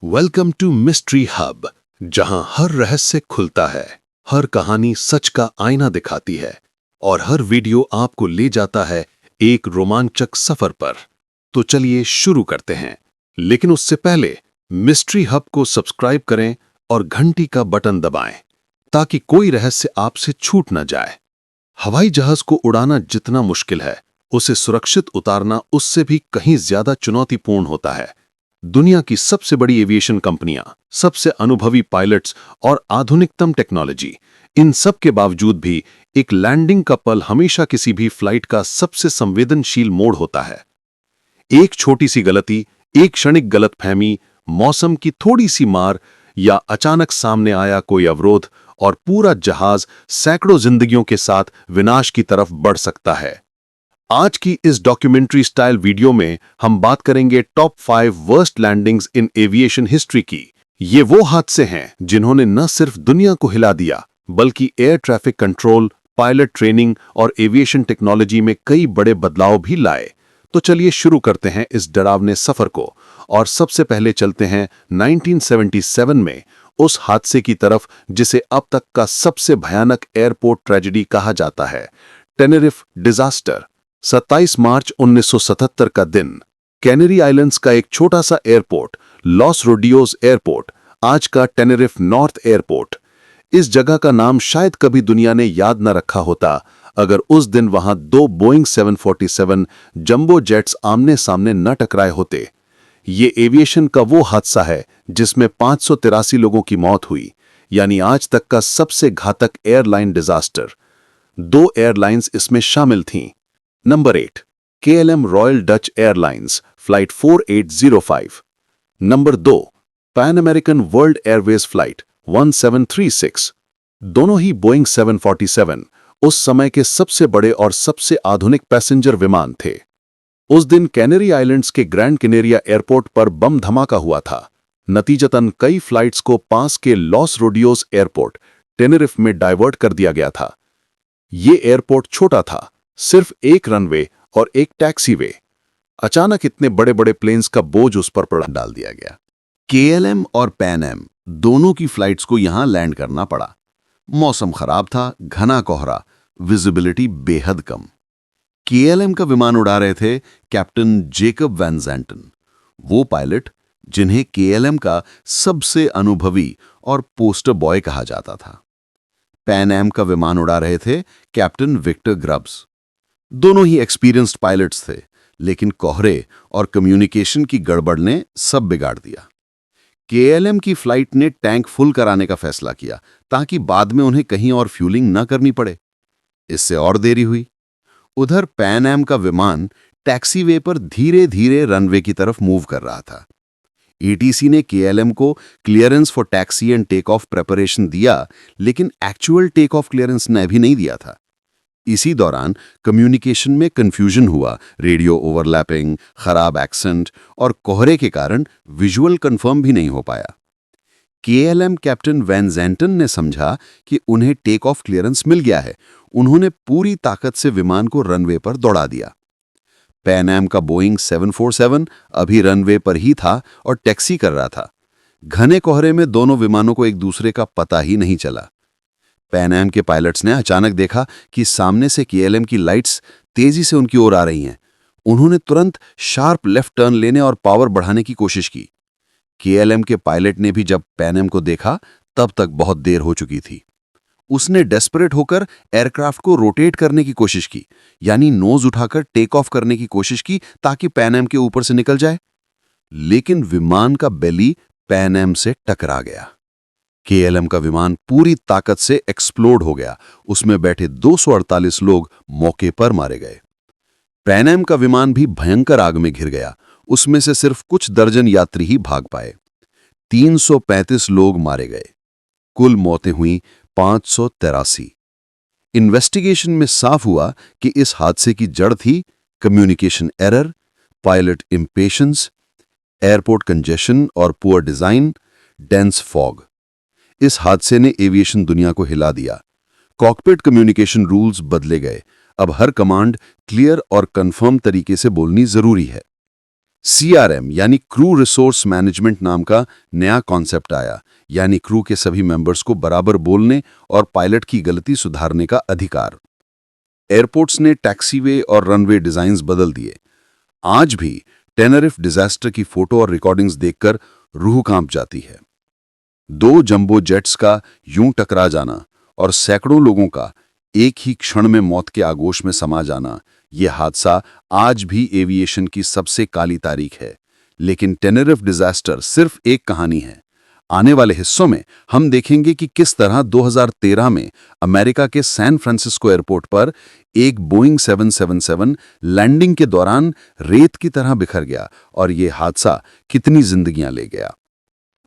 Welcome to mystery hub, जहां हर रहस्य खुलता है, हर कहानी सच का आईना दिखाती है और हर वीडियो आपको ले जाता है एक रोमांचक सफर पर। तो चलिए शुरू करते हैं, लेकिन उससे पहले मिस्ट्री हब को सब्सक्राइब करें और घंटी का बटन दबाएं ताकि कोई रहस्य आपसे छूट न जाए। हवाई जहाज को उड़ाना जितना मुश्किल है, उसे सुरक्षित उतारना उससे भी कहीं ज्यादा चुनौतीपूर्ण होता है। दुनिया की सबसे बड़ी एविएशन कंपनियां, सबसे अनुभवी पायलट्स और आधुनिकतम टेक्नोलॉजी, इन सब के बावजूद भी एक लैंडिंग का पल हमेशा किसी भी फ्लाइट का सबसे संवेदनशील मोड़ होता है। एक छोटी सी गलती, एक क्षणिक गलतफहमी, मौसम की थोड़ी सी मार या अचानक सामने आया कोई अवरोध और पूरा जहाज सैकड़ों जिंदगियों के साथ विनाश की तरफ बढ़ सकता है। आज की इस डॉक्यूमेंट्री स्टाइल वीडियो में हम बात करेंगे टॉप 5 वर्स्ट लैंडिंग्स इन एविएशन हिस्ट्री की। ये वो हादसे हैं जिन्होंने न सिर्फ दुनिया को हिला दिया, बल्कि air traffic control, pilot training और एविएशन टेक्नोलॉजी में कई बड़े बदलाव भी लाए। तो चलिए शुरू करते हैं इस डरावने सफर को और सबसे पहले चलते हैं 1977 में उस हादसे की तरफ जिसे अब तक का सबसे भयानक एयरपोर्ट ट्रेजेडी कहा जाता है, टेनेरिफ डिजास्टर। 27 मार्च 1977 का दिन, कैनरी आइलैंड्स का एक छोटा सा एयरपोर्ट, लॉस रोडियोस एयरपोर्ट, आज का टेनेरिफ नॉर्थ एयरपोर्ट। इस जगह का नाम शायद कभी दुनिया ने याद न रखा होता अगर उस दिन वहां दो बोइंग 747 जंबो जेट्स आमने सामने न टकराए होते। ये एविएशन का वो हादसा है जिसमें 583 लोगों की मौत हुई, यानी आज तक का सबसे घातक एयरलाइन डिजास्टर। 2 एयरलाइंस इसमें शामिल थीं। Number 8, KLM royal Dutch airlines, flight 4805। Number 2, pan American world Airways flight 1736। दोनों ही बोइंग 747 उस समय के सबसे बड़े और सबसे आधुनिक पैसेंजर विमान थे। उस दिन कैनरी आइलैंड्स के ग्रैंड कैनेरिया एयरपोर्ट पर बम धमाका हुआ था। नतीजतन कई फ्लाइट्स को पास के लॉस रोडियोस एयरपोर्ट, टेनेरिफ में डाइवर्ट कर दिया गया था। ये एयरपोर्ट छोटा था, सिर्फ एक रनवे और एक टैक्सीवे। अचानक इतने बड़े बड़े प्लेन्स का बोझ उस पर डाल दिया गया। KLM और पैन एम दोनों की फ्लाइट्स को यहां लैंड करना पड़ा। मौसम खराब था, घना कोहरा, विजिबिलिटी बेहद कम। KLM का विमान उड़ा रहे थे कैप्टन जेकब वैन ज़ेंटन, वो पायलट जिन्हें KLM का सबसे अनुभवी और पोस्टर बॉय कहा जाता था। पैन एम का विमान उड़ा रहे थे कैप्टन विक्टर ग्रब्स। दोनों ही एक्सपीरियंस्ड पायलट्स थे, लेकिन कोहरे और कम्युनिकेशन की गड़बड़ ने सब बिगाड़ दिया। KLM की फ्लाइट ने टैंक फुल कराने का फैसला किया ताकि बाद में उन्हें कहीं और फ्यूलिंग न करनी पड़े। इससे और देरी हुई। उधर पैन एम का विमान टैक्सीवे पर धीरे धीरे रनवे की तरफ मूव कर रहा था। ATC ने KLM को clearance for taxi and take off preparation दिया, लेकिन एक्चुअल टेक ऑफ क्लियरेंस ने भी नहीं दिया था। इसी दौरान कम्युनिकेशन में कंफ्यूजन हुआ, रेडियो ओवरलैपिंग, खराब एक्सेंट और कोहरे के कारण विजुअल कंफर्म भी नहीं हो पाया। KLM कैप्टन वैन ज़ेंटन ने समझा कि उन्हें टेक ऑफ क्लियरेंस मिल गया है। उन्होंने पूरी ताकत से विमान को रनवे पर दौड़ा दिया। पैन एम का बोइंग 747 अभी रनवे पर ही था और टैक्सी कर रहा था। घने कोहरे में दोनों विमानों को एक दूसरे का पता ही नहीं चला। पैन एम के पायलट्स ने अचानक देखा कि सामने से KLM की लाइट्स तेजी से उनकी ओर आ रही हैं। उन्होंने तुरंत शार्प लेफ्ट टर्न लेने और पावर बढ़ाने की कोशिश की। KLM के पायलट ने भी जब पैन एम को देखा, तब तक बहुत देर हो चुकी थी। उसने डेस्परेट होकर एयरक्राफ्ट को रोटेट करने की कोशिश की, यानी नोज उठाकर टेक ऑफ करने की कोशिश की ताकि पैन एम के ऊपर से निकल जाए। लेकिन विमान का बेली पैन एम से टकरा गया। KLM का विमान पूरी ताकत से एक्सप्लोड हो गया। उसमें बैठे 248 लोग मौके पर मारे गए। पैन एम का विमान भी भयंकर आग में घिर गया। उसमें से सिर्फ कुछ दर्जन यात्री ही भाग पाए। 335 लोग मारे गए। कुल मौतें हुई 583। इन्वेस्टिगेशन में साफ हुआ कि इस हादसे की जड़ थी communication error, pilot impatience, airport congestion और पुअर डिजाइन, डेंस फॉग। इस हादसे ने एविएशन दुनिया को हिला दिया। कॉकपिट कम्युनिकेशन रूल्स बदले गए। अब हर कमांड क्लियर और कंफर्म तरीके से बोलनी जरूरी है। CRM यानी क्रू रिसोर्स मैनेजमेंट नाम का नया कॉन्सेप्ट आया, यानी क्रू के सभी मेंबर्स को बराबर बोलने और पायलट की गलती सुधारने का अधिकार। एयरपोर्ट्स ने टैक्सीवे और रनवे डिजाइन्स बदल दिए। आज भी टेनरिफ डिजास्टर की फोटो और रिकॉर्डिंग्स देखकर रूह कांप जाती है। 2 जंबो जेट्स का यूं टकरा जाना और सैकड़ों लोगों का एक ही क्षण में मौत के आगोश में समा जाना, यह हादसा आज भी एविएशन की सबसे काली तारीख है। लेकिन टेनरिफ डिजास्टर सिर्फ एक कहानी है। आने वाले हिस्सों में हम देखेंगे कि किस तरह 2013 में अमेरिका के सैन फ्रांसिस्को एयरपोर्ट पर एक बोइंग 777 लैंडिंग के दौरान रेत की तरह बिखर गया और यह हादसा कितनी जिंदगियां ले गया।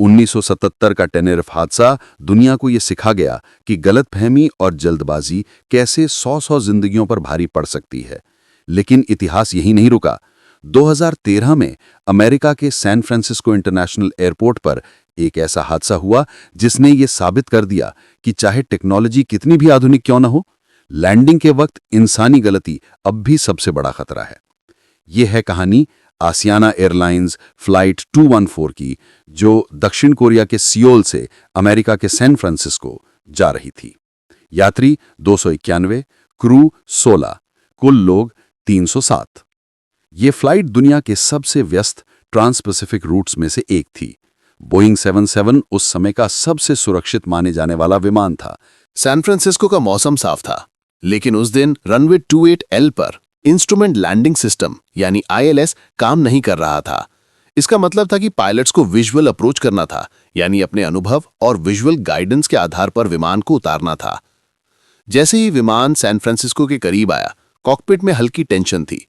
1977 का टेनरिफ हादसा दुनिया को यह सिखा गया कि गलतफहमी और जल्दबाजी कैसे 100 जिंदगियों पर भारी पड़ सकती है। लेकिन इतिहास यही नहीं रुका। 2013 में अमेरिका के सैन फ्रांसिस्को इंटरनेशनल एयरपोर्ट पर एक ऐसा हादसा हुआ जिसने ये साबित कर दिया कि चाहे टेक्नोलॉजी कितनी भी आधुनिक क्यों न हो, लैंडिंग के वक्त इंसानी गलती अब भी सबसे बड़ा खतरा है। यह है कहानी आसियाना एयरलाइंस फ्लाइट 214 की, जो दक्षिण कोरिया के सियोल से अमेरिका के सैन फ्रांसिस्को जा रही थी। यात्री 291, क्रू 16, कुल लोग 307। ये फ्लाइट दुनिया के सबसे व्यस्त ट्रांस पैसिफिक रूट्स में से एक थी। बोइंग 77 उस समय का सबसे सुरक्षित माने जाने वाला विमान था। सैन फ्रांसिस्को का मौसम साफ था, लेकिन उस दिन रनवे 28L पर इंस्ट्रूमेंट लैंडिंग सिस्टम यानी ILS काम नहीं कर रहा था। इसका मतलब था कि पायलट्स को विजुअल अप्रोच करना था, यानी अपने अनुभव और विजुअल गाइडेंस के आधार पर विमान को उतारना था। जैसे ही विमान सैन फ्रांसिस्को के करीब आया, कॉकपिट में हल्की टेंशन थी।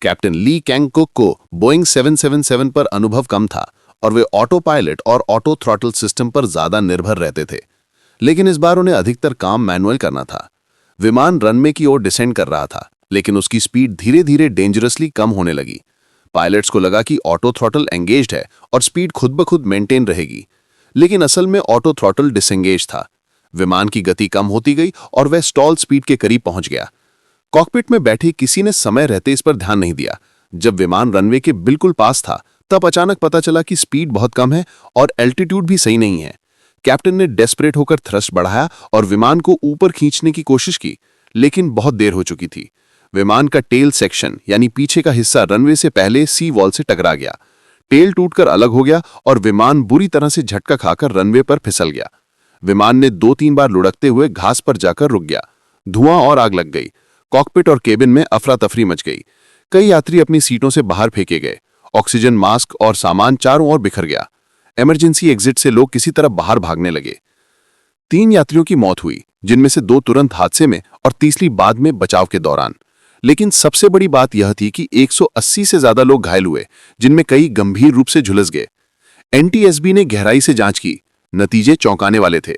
कैप्टन ली कैंग कुक को बोइंग 777 पर अनुभव कम था और वे ऑटो पायलट और ऑटो थ्रॉटल सिस्टम पर ज्यादा निर्भर रहते थे। लेकिन इस बार उन्हें अधिकतर काम मैनुअल करना था। विमान रनवे की ओर डिसेंड कर रहा था, लेकिन उसकी स्पीड धीरे धीरे डेंजरसली कम होने लगी। पायलट्स को लगा कि ऑटो थ्रॉटल एंगेज्ड है और स्पीड खुद ब खुद मेंटेन रहेगी, लेकिन असल में ऑटो थ्रॉटल डिसएंगेज था। विमान की गति कम होती गई और वह स्टॉल स्पीड के करीब पहुंच गया। कॉकपिट में बैठे किसी ने समय रहते इस पर ध्यान नहीं दिया। जब विमान रनवे के बिल्कुल पास था, तब अचानक पता चला कि स्पीड बहुत कम है और एल्टीट्यूड भी सही नहीं है। कैप्टन ने डेस्परेट होकर थ्रस्ट बढ़ाया और विमान को ऊपर खींचने की कोशिश की, लेकिन बहुत देर हो चुकी थी। विमान का टेल सेक्शन यानी पीछे का हिस्सा रनवे से पहले सी वॉल से टकरा गया। टेल टूटकर अलग हो गया और विमान बुरी तरह से झटका खाकर रनवे पर फिसल गया। विमान ने 2-3 बार लुढ़कते हुए घास पर जाकर रुक गया। धुआं और आग लग गई। कॉकपिट और केबिन में अफरा तफरी मच गई। कई यात्री अपनी सीटों से बाहर फेंके गए। ऑक्सीजन मास्क और सामान चारों ओर बिखर गया। इमरजेंसी एग्जिट से लोग किसी तरह बाहर भागने लगे। 3 यात्रियों की मौत हुई, जिनमें से 2 तुरंत हादसे में और तीसरी बाद में बचाव के दौरान। लेकिन सबसे बड़ी बात यह थी कि 180 से ज्यादा लोग घायल हुए, जिनमें कई गंभीर रूप से झुलस गए। NTSB ने गहराई से जांच की। नतीजे चौंकाने वाले थे।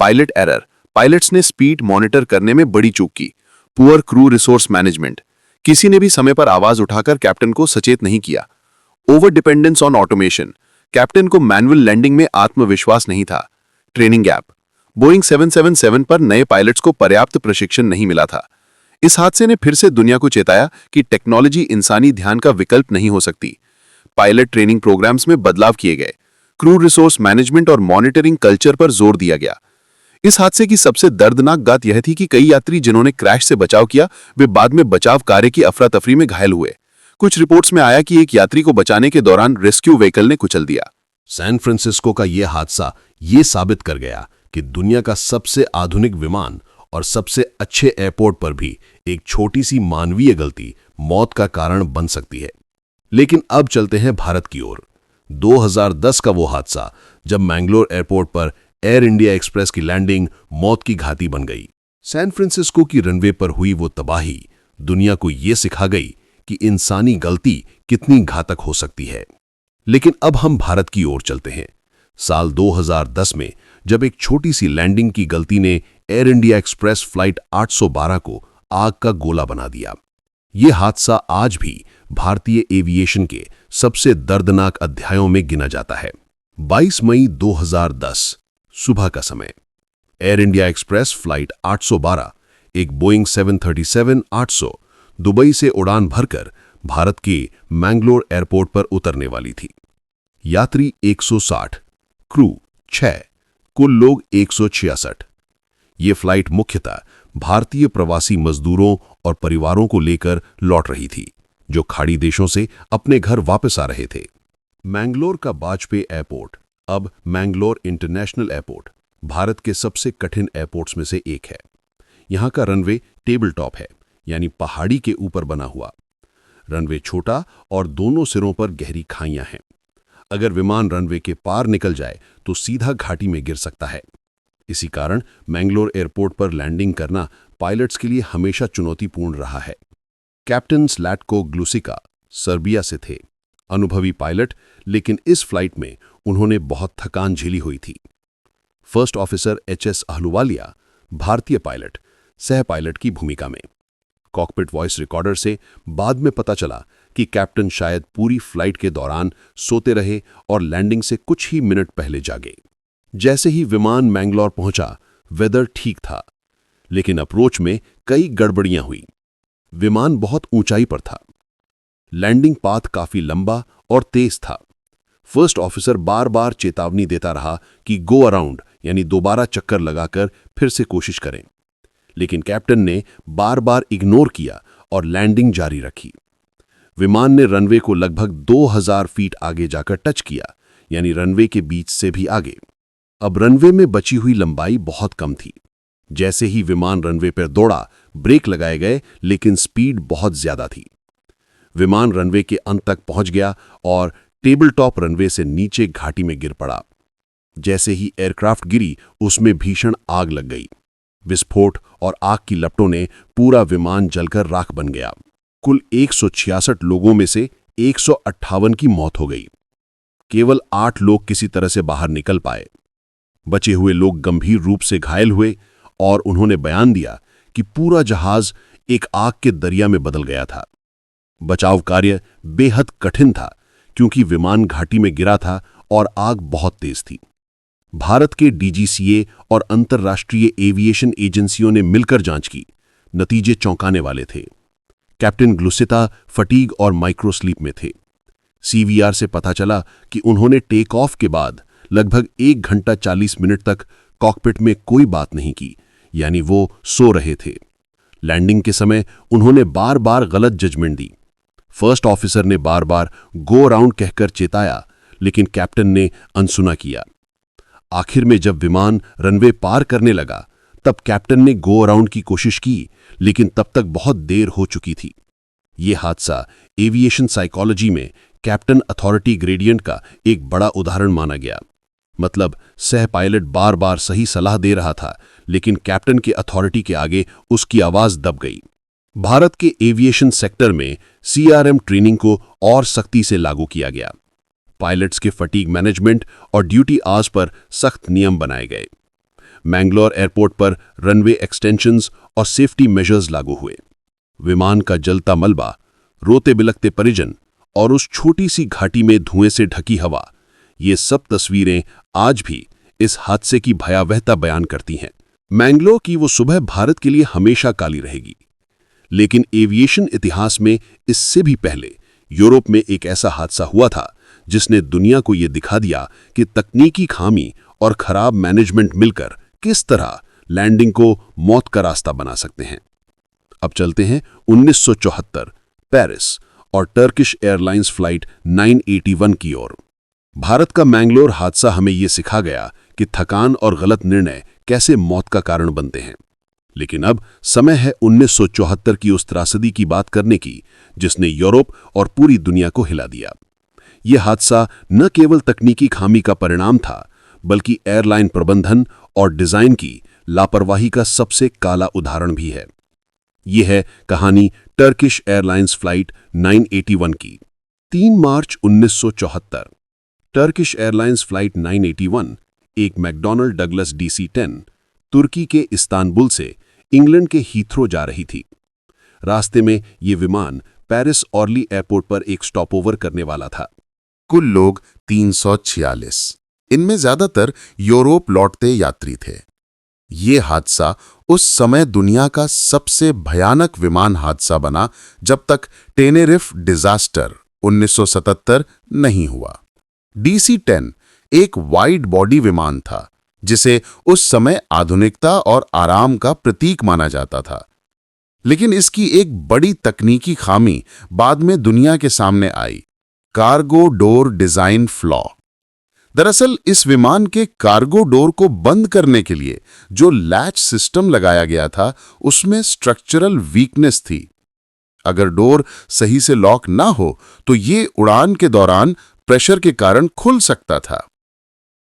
पायलट एरर, पायलट्स ने स्पीड मॉनिटर करने में बड़ी चूक की। पुअर क्रू रिसोर्स मैनेजमेंट, किसी ने भी समय पर आवाज उठाकर कैप्टन को सचेत नहीं किया। Over dependence on automation, captain को मैनुअल लैंडिंग में आत्मविश्वास नहीं था। ट्रेनिंग गैप, बोइंग 777 पर नए पायलट्स को पर्याप्त प्रशिक्षण नहीं मिला था। इस हादसे ने फिर से दुनिया को चेताया कि टेक्नोलॉजी इंसानी ध्यान का विकल्प नहीं हो सकती। पायलट ट्रेनिंग प्रोग्राम्स में बदलाव किए गए। क्रू रिसोर्स मैनेजमेंट और मॉनिटरिंग कल्चर पर जोर दिया गया। इस हादसे की सबसे दर्दनाक बात यह थी कि कई यात्री जिन्होंने क्रैश से बचाव किया, वे बाद में बचाव कार्य की अफरा तफरी में घायल हुए। कुछ रिपोर्ट्स में आया कि एक यात्री को बचाने के दौरान रेस्क्यू व्हीकल ने कुचल दिया। सैन फ्रांसिस्को का यह हादसा ये साबित कर गया कि दुनिया का सबसे आधुनिक विमान और सबसे अच्छे एयरपोर्ट पर भी एक छोटी सी मानवीय गलती मौत का कारण बन सकती है। लेकिन अब चलते हैं भारत की ओर। 2010 का वो हादसा जब मैंगलोर एयरपोर्ट पर एयर इंडिया एक्सप्रेस की लैंडिंग मौत की घाटी बन गई। सैन फ्रांसिस्को की रनवे पर हुई वो तबाही दुनिया को ये सिखा गई कि इंसानी गलती कितनी घातक हो सकती है। लेकिन अब हम भारत की ओर चलते हैं। साल 2010 में जब एक छोटी सी लैंडिंग की गलती ने एयर इंडिया एक्सप्रेस फ्लाइट 812 को आग का गोला बना दिया। यह हादसा आज भी भारतीय एविएशन के सबसे दर्दनाक अध्यायों में गिना जाता है। 22 मई 2010 सुबह का समय, एयर इंडिया एक्सप्रेस फ्लाइट 812 एक बोइंग 737-800 दुबई से उड़ान भरकर भारत के मैंगलोर एयरपोर्ट पर उतरने वाली थी। यात्री 160, क्रू 6, कुल लोग 166। ये फ्लाइट मुख्यतः भारतीय प्रवासी मजदूरों और परिवारों को लेकर लौट रही थी, जो खाड़ी देशों से अपने घर वापस आ रहे थे। मैंगलोर का वाजपेयी एयरपोर्ट, अब मैंगलोर इंटरनेशनल एयरपोर्ट, भारत के सबसे कठिन एयरपोर्ट्स में से एक है। यहाँ का रनवे टेबल टॉप है, यानी पहाड़ी के ऊपर बना हुआ। रनवे छोटा और दोनों सिरों पर गहरी खाइयां हैं। अगर विमान रनवे के पार निकल जाए तो सीधा घाटी में गिर सकता है। इसी कारण मैंगलोर एयरपोर्ट पर लैंडिंग करना पायलट्स के लिए हमेशा चुनौतीपूर्ण रहा है। कैप्टन स्लैटको ग्लुसिका सर्बिया से थे, अनुभवी पायलट, लेकिन इस फ्लाइट में उन्होंने बहुत थकान झेली हुई थी। फर्स्ट ऑफिसर एचएस अहलुवालिया, भारतीय पायलट, सह पायलट की भूमिका में। कॉकपिट वॉइस रिकॉर्डर से बाद में पता चला कि कैप्टन शायद पूरी फ्लाइट के दौरान सोते रहे और लैंडिंग से कुछ ही मिनट पहले जागे। जैसे ही विमान मैंगलोर पहुंचा, वेदर ठीक था, लेकिन अप्रोच में कई गड़बड़ियां हुई। विमान बहुत ऊंचाई पर था। लैंडिंग पाथ काफी लंबा और तेज था। फर्स्ट ऑफिसर बार बार चेतावनी देता रहा कि गो अराउंड, यानी दोबारा चक्कर लगाकर फिर से कोशिश करें, लेकिन कैप्टन ने बार बार इग्नोर किया और लैंडिंग जारी रखी। विमान ने रनवे को लगभग 2000 फीट आगे जाकर टच किया, यानी रनवे के बीच से भी आगे। अब रनवे में बची हुई लंबाई बहुत कम थी। जैसे ही विमान रनवे पर दौड़ा, ब्रेक लगाए गए, लेकिन स्पीड बहुत ज्यादा थी। विमान रनवे के अंत तक पहुंच गया और टेबल टॉप रनवे से नीचे घाटी में गिर पड़ा। जैसे ही एयरक्राफ्ट गिरी, उसमें भीषण आग लग गई। विस्फोट और आग की लपटों ने पूरा विमान जलकर राख बन गया। कुल 166 लोगों में से 158 की मौत हो गई। केवल 8 लोग किसी तरह से बाहर निकल पाए। बचे हुए लोग गंभीर रूप से घायल हुए और उन्होंने बयान दिया कि पूरा जहाज एक आग के दरिया में बदल गया था। बचाव कार्य बेहद कठिन था, क्योंकि विमान घाटी में गिरा था और आग बहुत तेज थी। भारत के डीजीसीए और अंतर्राष्ट्रीय एविएशन एजेंसियों ने मिलकर जांच की। नतीजे चौंकाने वाले थे। कैप्टन ग्लुसिता फटीग और माइक्रोस्लीप में थे। सीवीआर से पता चला कि उन्होंने टेक ऑफ के बाद लगभग 1 घंटा 40 मिनट तक कॉकपिट में कोई बात नहीं की, यानी वो सो रहे थे। लैंडिंग के समय उन्होंने बार बार गलत जजमेंट दी। फर्स्ट ऑफिसर ने बार बार गो अराउंड कहकर चेताया, लेकिन कैप्टन ने अनसुना किया। आखिर में जब विमान रनवे पार करने लगा, तब कैप्टन ने गो अराउंड की कोशिश की, लेकिन तब तक बहुत देर हो चुकी थी। ये हादसा एविएशन साइकोलॉजी में कैप्टन अथॉरिटी ग्रेडियंट का एक बड़ा उदाहरण माना गया। मतलब सह पायलट बार बार सही सलाह दे रहा था, लेकिन कैप्टन के अथॉरिटी के आगे उसकी आवाज दब गई। भारत के एविएशन सेक्टर में सीआरएम ट्रेनिंग को और सख्ती से लागू किया गया। पायलट्स के फटीग मैनेजमेंट और ड्यूटी आवर्स पर सख्त नियम बनाए गए। मैंगलोर एयरपोर्ट पर रनवे एक्सटेंशंस और सेफ्टी मेजर्स लागू हुए। विमान का जलता मलबा, रोते बिलखते परिजन और उस छोटी सी घाटी में धुएं से ढकी हवा, ये सब तस्वीरें आज भी इस हादसे की भयावहता बयान करती हैं। मैंगलोर की वो सुबह भारत के लिए हमेशा काली रहेगी। लेकिन एविएशन इतिहास में इससे भी पहले यूरोप में एक ऐसा हादसा हुआ था जिसने दुनिया को ये दिखा दिया कि तकनीकी खामी और खराब मैनेजमेंट मिलकर किस तरह लैंडिंग को मौत का रास्ता बना सकते हैं। अब चलते हैं 1974 पेरिस और टर्किश एयरलाइंस फ्लाइट 981 की ओर। भारत का मैंगलोर हादसा हमें ये सिखा गया कि थकान और गलत निर्णय कैसे मौत का कारण बनते हैं। लेकिन अब समय है 1974 की उस त्रासदी की बात करने की, जिसने यूरोप और पूरी दुनिया को हिला दिया। यह हादसा न केवल तकनीकी खामी का परिणाम था, बल्कि एयरलाइन प्रबंधन और डिजाइन की लापरवाही का सबसे काला उदाहरण भी है। यह है कहानी टर्किश एयरलाइंस फ्लाइट 981 की। 3 मार्च 1974 टर्किश एयरलाइंस फ्लाइट 981 एक मैकडॉनल्ड डगलस DC-10 तुर्की के इस्तांबुल से इंग्लैंड के हीथ्रो जा रही थी। रास्ते में ये विमान पेरिस ऑर्ली एयरपोर्ट पर एक स्टॉपओवर करने वाला था। कुल लोग 346, इनमें ज्यादातर यूरोप लौटते यात्री थे। ये हादसा उस समय दुनिया का सबसे भयानक विमान हादसा बना जब तक टेनेरिफ डिजास्टर 1977 नहीं हुआ। DC-10 एक वाइड बॉडी विमान था जिसे उस समय आधुनिकता और आराम का प्रतीक माना जाता था, लेकिन इसकी एक बड़ी तकनीकी खामी बाद में दुनिया के सामने आई, कार्गो डोर डिजाइन फ्लॉ। दरअसल इस विमान के कार्गो डोर को बंद करने के लिए जो लैच सिस्टम लगाया गया था उसमें स्ट्रक्चरल वीकनेस थी। अगर डोर सही से लॉक ना हो तो ये उड़ान के दौरान प्रेशर के कारण खुल सकता था।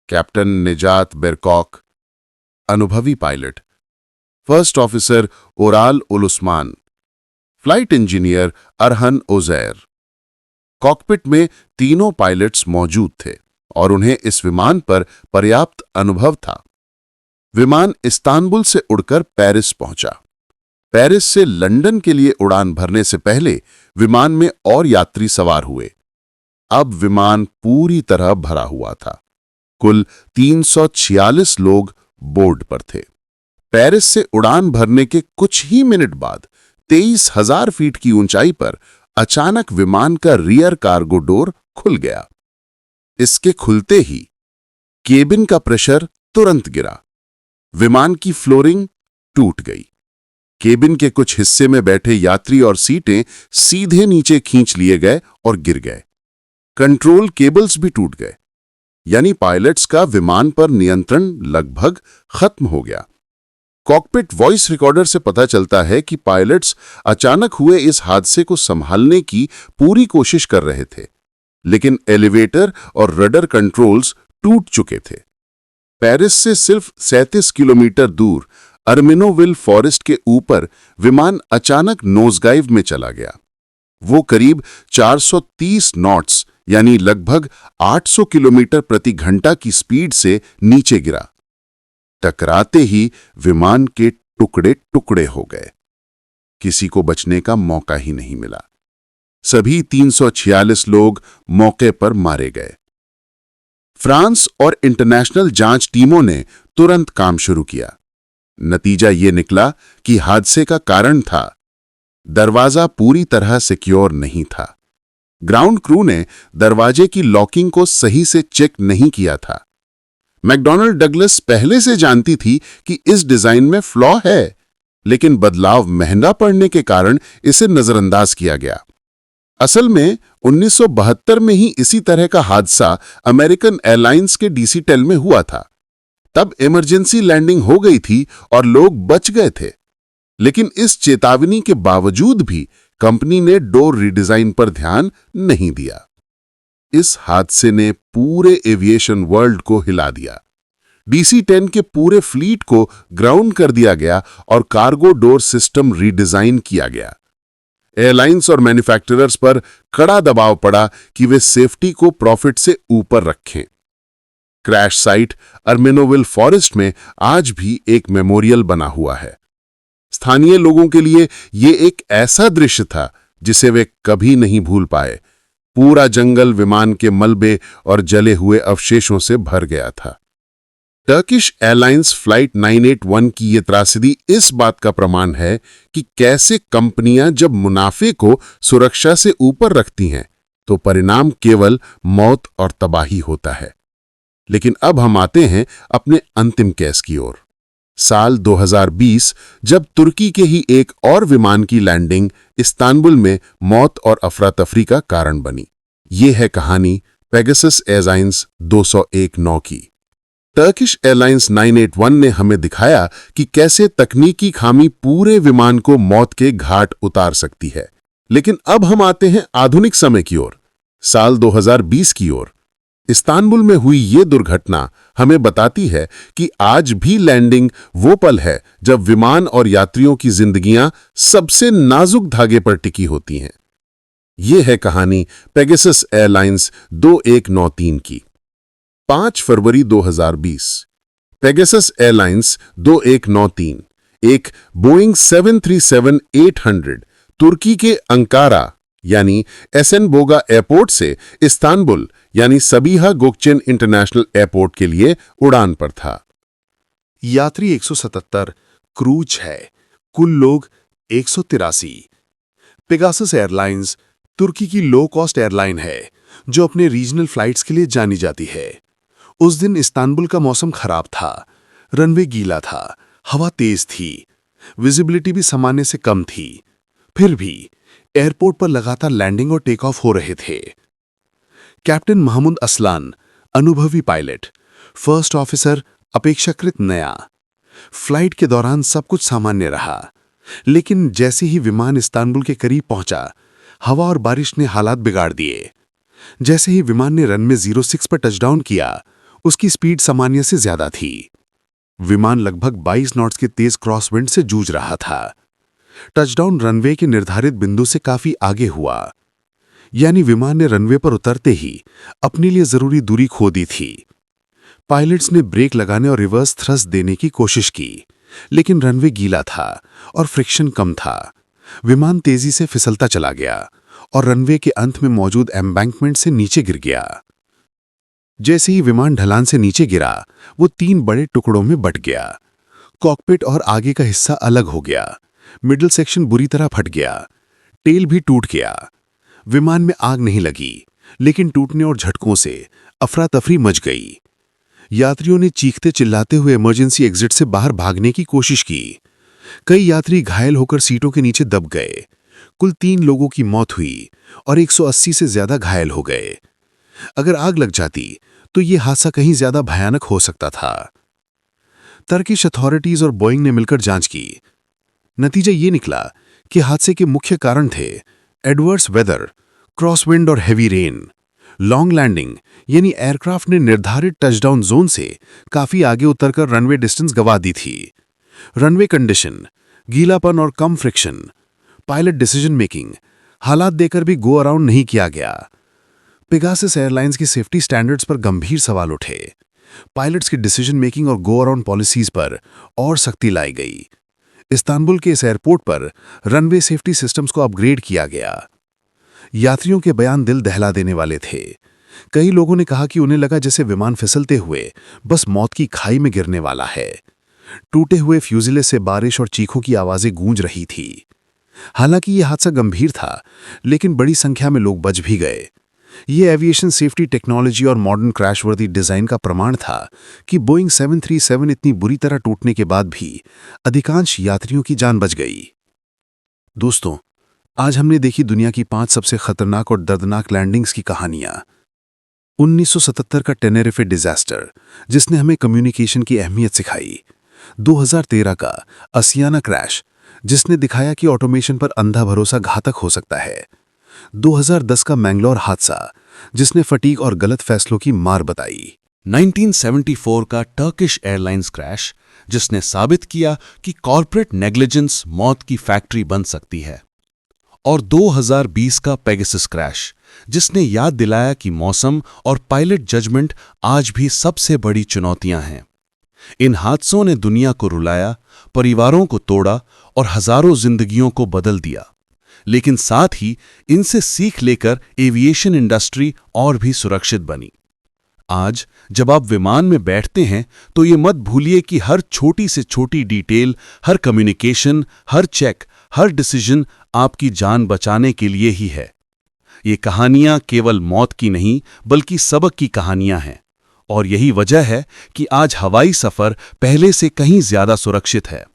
कैप्टन निजात बेरकॉक, अनुभवी पायलट, फर्स्ट ऑफिसर ओराल उल Usman, flight engineer Arhan ओजैर, cockpit में तीनों पायलट्स मौजूद थे और उन्हें इस विमान पर पर्याप्त अनुभव था। विमान इस्तांबुल से उड़कर पेरिस पहुंचा। पेरिस से लंदन के लिए उड़ान भरने से पहले विमान में और यात्री सवार हुए। अब विमान पूरी तरह भरा हुआ था। कुल 346 लोग बोर्ड पर थे। पेरिस से उड़ान भरने के कुछ ही मिनट बाद 23,000 फीट की ऊंचाई पर अचानक विमान का रियर कार्गो डोर खुल गया। इसके खुलते ही केबिन का प्रेशर तुरंत गिरा। विमान की फ्लोरिंग टूट गई। केबिन के कुछ हिस्से में बैठे यात्री और सीटें सीधे नीचे खींच लिए गए और गिर गए। कंट्रोल केबल्स भी टूट गए, यानी पायलट्स का विमान पर नियंत्रण लगभग खत्म हो गया। कॉकपिट वॉइस रिकॉर्डर से पता चलता है कि पायलट्स अचानक हुए इस हादसे को संभालने की पूरी कोशिश कर रहे थे, लेकिन एलिवेटर और रडर कंट्रोल्स टूट चुके थे। पेरिस से सिर्फ 37 किलोमीटर दूर अर्मिनोविल फॉरेस्ट के ऊपर विमान अचानक नोजडाइव में चला गया। वो करीब 430 नॉट्स यानी लगभग 800 किलोमीटर प्रति घंटा की स्पीड से नीचे गिरा। टकराते ही विमान के टुकड़े टुकड़े हो गए। किसी को बचने का मौका ही नहीं मिला। सभी 346 लोग मौके पर मारे गए। फ्रांस और इंटरनेशनल जांच टीमों ने तुरंत काम शुरू किया। नतीजा ये निकला कि हादसे का कारण था दरवाजा पूरी तरह सिक्योर नहीं था। ग्राउंड क्रू ने दरवाजे की लॉकिंग को सही से चेक नहीं किया था। मैकडॉनल्ड डगलस पहले से जानती थी कि इस डिजाइन में फ्लॉ है, लेकिन बदलाव महंगा पड़ने के कारण इसे नजरअंदाज किया गया। असल में 1972 में ही इसी तरह का हादसा अमेरिकन एयरलाइंस के DC-10 में हुआ था। तब इमरजेंसी लैंडिंग हो गई थी और लोग बच गए थे, लेकिन इस चेतावनी के बावजूद भी कंपनी ने डोर रिडिजाइन पर ध्यान नहीं दिया। इस हादसे ने पूरे एविएशन वर्ल्ड को हिला दिया। DC-10 के पूरे फ्लीट को ग्राउंड कर दिया गया और कार्गो डोर सिस्टम रीडिजाइन किया गया। एयरलाइंस और मैन्युफैक्चरर्स पर कड़ा दबाव पड़ा कि वे सेफ्टी को प्रॉफिट से ऊपर रखें। क्रैश साइट अर्मिनोविल फॉरेस्ट में आज भी एक मेमोरियल बना हुआ है। स्थानीय लोगों के लिए ये एक ऐसा दृश्य था जिसे वे कभी नहीं भूल पाए। पूरा जंगल विमान के मलबे और जले हुए अवशेषों से भर गया था। टर्किश एयरलाइंस फ्लाइट 981 की ये त्रासदी इस बात का प्रमाण है कि कैसे कंपनियां जब मुनाफे को सुरक्षा से ऊपर रखती हैं तो परिणाम केवल मौत और तबाही होता है। लेकिन अब हम आते हैं अपने अंतिम केस की ओर। साल 2020 जब तुर्की के ही एक और विमान की लैंडिंग इस्तांबुल में मौत और अफरा तफरी का कारण बनी। ये है कहानी पेगासस एयरलाइंस 201 की। टर्किश एयरलाइंस 981 ने हमें दिखाया कि कैसे तकनीकी खामी पूरे विमान को मौत के घाट उतार सकती है। लेकिन अब हम आते हैं आधुनिक समय की ओर, साल 2020 की ओर। इस्तांबुल में हुई ये दुर्घटना हमें बताती है कि आज भी लैंडिंग वो पल है जब विमान और यात्रियों की जिंदगियां सबसे नाजुक धागे पर टिकी होती हैं। ये है कहानी पेगासस एयरलाइंस 2193 की। 5 फरवरी 2020 पेगासस एयरलाइंस 2193 एक बोइंग 737-800 तुर्की के अंकारा यानी एसन बोगा एयरपोर्ट से इस्तांबुल यानी सबिहा गोकचेन इंटरनेशनल एयरपोर्ट के लिए उड़ान पर था। यात्री 177, क्रू 6, कुल लोग 183। पेगासस एयरलाइंस तुर्की की लो कॉस्ट एयरलाइन है जो अपने रीजनल फ्लाइट्स के लिए जानी जाती है। उस दिन इस्तांबुल का मौसम खराब था, रनवे गीला था, हवा तेज थी, विजिबिलिटी भी सामान्य से कम थी। फिर भी एयरपोर्ट पर लगातार लैंडिंग और टेक ऑफ हो रहे थे। कैप्टन महमूद असलान, अनुभवी पायलट, फर्स्ट ऑफिसर, अपेक्षाकृत नया। फ्लाइट के दौरान सब कुछ सामान्य रहा, लेकिन जैसे ही विमान इस्तांबुल के करीब पहुंचा, हवा और बारिश ने हालात बिगाड़ दिए। जैसे ही विमान ने रनवे 06 पर टचडाउन किया, उसकी स्पीड सामान्य से ज्यादा थी। विमान लगभग 22 नॉट्स के तेज क्रॉसविंड से जूझ रहा था। टचडाउन रनवे के निर्धारित बिंदु से काफी आगे हुआ, यानी विमान ने रनवे पर उतरते ही अपने लिए जरूरी दूरी खो दी थी। पायलट्स ने ब्रेक लगाने और रिवर्स थ्रस्ट देने की कोशिश की, लेकिन रनवे गीला था और फ्रिक्शन कम था। विमान तेजी से फिसलता चला गया और रनवे के अंत में मौजूद एम्बैंकमेंट से नीचे गिर गया। जैसे ही विमान ढलान से नीचे गिरा, वो 3 बड़े टुकड़ों में बट गया। कॉकपिट और आगे का हिस्सा अलग हो गया, मिडिल सेक्शन बुरी तरह फट गया, टेल भी टूट गया। विमान में आग नहीं लगी, लेकिन टूटने और झटकों से अफरा तफरी मच गई। यात्रियों ने चीखते चिल्लाते हुए इमरजेंसी एग्जिट से बाहर भागने की कोशिश की। कई यात्री घायल होकर सीटों के नीचे दब गए। कुल 3 लोगों की मौत हुई और 180 से ज्यादा घायल हो गए। अगर आग लग जाती तो यह हादसा कहीं ज्यादा भयानक हो सकता था। टर्किश अथॉरिटीज और बोइंग ने मिलकर जांच की। नतीजा ये निकला कि हादसे के मुख्य कारण थे एडवर्स वेदर, क्रॉसविंड और हेवी रेन। लॉन्ग लैंडिंग, यानी एयरक्राफ्ट ने निर्धारित टचडाउन जोन से काफी आगे उतरकर रनवे डिस्टेंस गंवा दी थी। रनवे कंडीशन, गीलापन और कम फ्रिक्शन, पायलट डिसीजन मेकिंग, हालात देकर भी गो अराउंड नहीं किया गया। पेगासस एयरलाइंस की सेफ्टी स्टैंडर्ड्स पर गंभीर सवाल उठे। पायलट्स की डिसीजन मेकिंग और गो अराउंड पॉलिसीज पर और सख्ती लाई गई। इस्तांबुल के इस एयरपोर्ट पर रनवे सेफ्टी सिस्टम्स को अपग्रेड किया गया। यात्रियों के बयान दिल दहला देने वाले थे। कई लोगों ने कहा कि उन्हें लगा जैसे विमान फिसलते हुए बस मौत की खाई में गिरने वाला है। टूटे हुए फ्यूजिले से बारिश और चीखों की आवाजें गूंज रही थी। हालांकि यह हादसा गंभीर था, लेकिन बड़ी संख्या में लोग बच भी गए। यह एविएशन सेफ्टी टेक्नोलॉजी और मॉडर्न क्रैशवर्दी डिजाइन का प्रमाण था कि बोइंग 737 इतनी बुरी तरह टूटने के बाद भी अधिकांश यात्रियों की जान बच गई। दोस्तों, आज हमने देखी दुनिया की 5 सबसे खतरनाक और दर्दनाक लैंडिंग्स की कहानियां। 1977 का टेनेरिफे डिजास्टर, जिसने हमें कम्युनिकेशन की अहमियत सिखाई। 2013 का असियाना क्रैश, जिसने दिखाया कि ऑटोमेशन पर अंधा भरोसा घातक हो सकता है। 2010 का मैंगलोर हादसा, जिसने फटीग और गलत फैसलों की मार बताई। 1974 का टर्किश एयरलाइंस क्रैश, जिसने साबित किया कि कॉर्पोरेट नेग्लिजेंस मौत की फैक्ट्री बन सकती है। और 2020 का पेगासस क्रैश, जिसने याद दिलाया कि मौसम और पायलट जजमेंट आज भी सबसे बड़ी चुनौतियां हैं। इन हादसों ने दुनिया को रुलाया, परिवारों को तोड़ा और हजारों जिंदगियों को बदल दिया। लेकिन साथ ही इनसे सीख लेकर एविएशन इंडस्ट्री और भी सुरक्षित बनी। आज जब आप विमान में बैठते हैं तो ये मत भूलिए कि हर छोटी से छोटी डिटेल, हर कम्युनिकेशन, हर चेक, हर डिसीजन आपकी जान बचाने के लिए ही है। ये कहानियां केवल मौत की नहीं, बल्कि सबक की कहानियां हैं। और यही वजह है कि आज हवाई सफर पहले से कहीं ज्यादा सुरक्षित है।